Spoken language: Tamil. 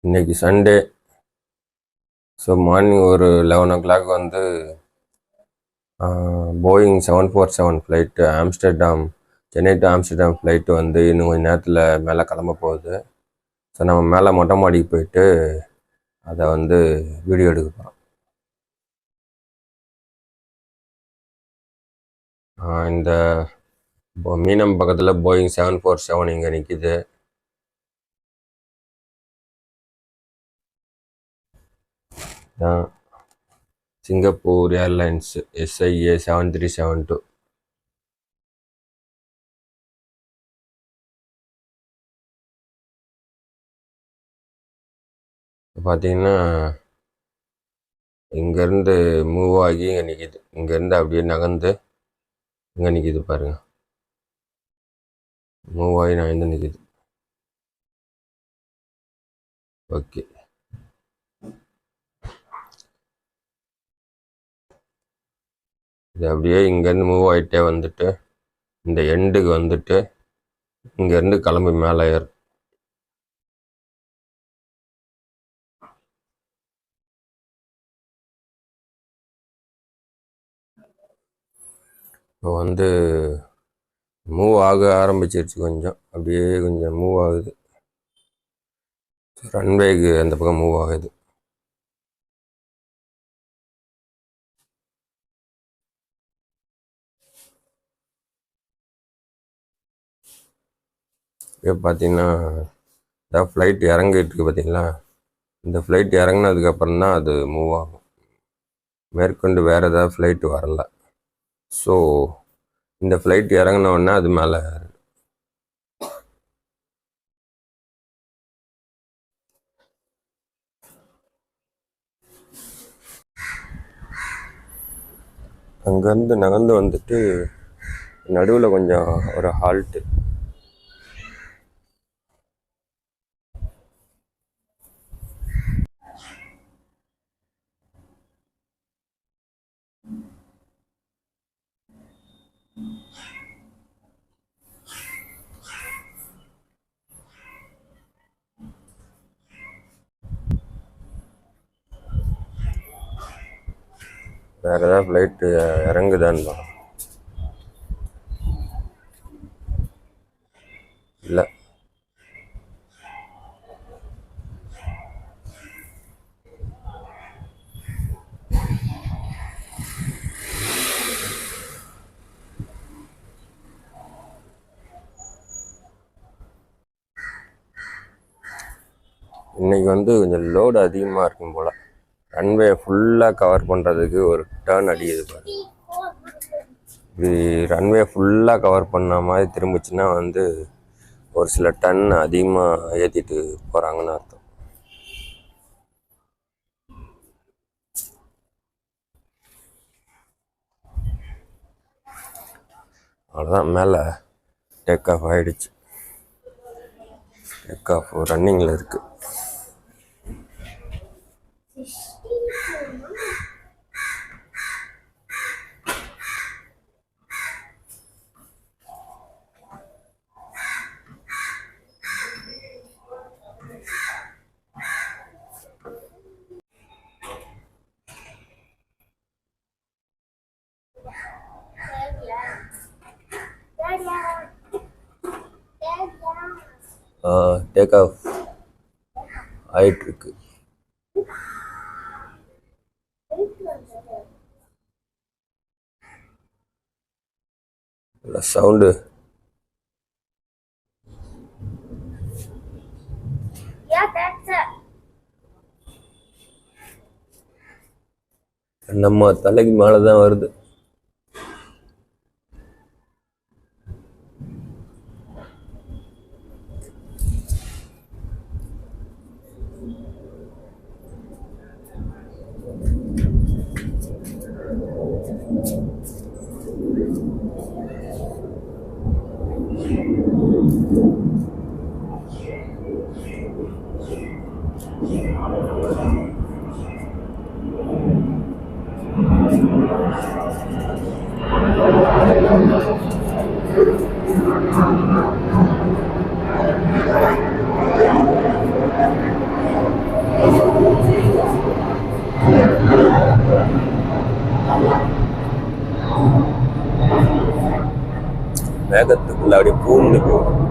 இன்னைக்கு சண்டே. ஸோ மார்னிங் ஒரு 11 o'clock வந்து Boeing 747 flight Chennai to Amsterdam flight வந்து இன்னும் கொஞ்சம் நேரத்தில் மேலே கிளம்ப போகுது. ஸோ நம்ம மேலே மொட்டை மாடிக்கு போயிட்டு அதை வந்து வீடியோ எடுக்க போகிறோம். இந்த மீனம் பக்கத்தில் போயிங் 747 இங்கே நிற்கிது. Singapore airlines SIA 7372. பார்த்தீங்கன்னா இங்கேருந்து மூவ் ஆகி இங்கே நிற்கிது. இங்கேருந்து அப்படியே நகர்ந்து இங்கே நிற்கிது பாருங்கள். மூவ் ஆகி நகர்ந்து நிற்கிது. ஓகே, இது அப்படியே இங்கேருந்து மூவ் ஆகிட்டே வந்துட்டு இந்த எண்டுக்கு வந்துட்டு இங்கேருந்து கிளம்பி மேலே ஏறும். இப்போ வந்து மூவ் ஆக ஆரம்பிச்சிருச்சு. கொஞ்சம் மூவ் ஆகுது. ரன்வேக்கு அந்த பக்கம் மூவ் ஆகுது. இப்போ பார்த்தீங்கன்னா ஃப்ளைட் இறங்கிட்டு இருக்கு பார்த்தீங்களா. இந்த ஃப்ளைட் இறங்கினதுக்கப்புறம் தான் அது மூவ் ஆகும். மேற்கொண்டு வேறு ஏதாவது ஃப்ளைட்டு வரல. ஸோ இந்த ஃப்ளைட் இறங்கினோடனே அது மேலே அங்கேருந்து நகர்ந்து வந்துட்டு நடுவில் கொஞ்சம் ஒரு ஹால்ட்டு. வேறு ஏதாவது ஃப்ளைட்டு இறங்குதான்னு இல்லை. இன்றைக்கி வந்து கொஞ்சம் லோடு அதிகமாக இருக்கும் போல். ரன்வே ஃபுல்லாக கவர் பண்ணுறதுக்கு ஒரு டேர்ன் அடிக்குது பாரு. இப்படி ரன்வே ஃபுல்லாக கவர் பண்ண மாதிரி திரும்பிச்சுன்னா வந்து ஒரு சில டன் அதிகமாக ஏற்றிட்டு போகிறாங்கன்னு அர்த்தம். அவ்வளோதான், மேலே டேக் ஆஃப் ஆகிடுச்சு. டேக் ஆஃப் ரன்னிங்கில் இருக்குது. டேக் ஆஃப் ஆயிட்டுருக்கு. சவுண்டு நம்ம தலைக்கு மேலே தான் வருது. மேகத்துக்குள்ள அப்படியே பூந்து போகும்.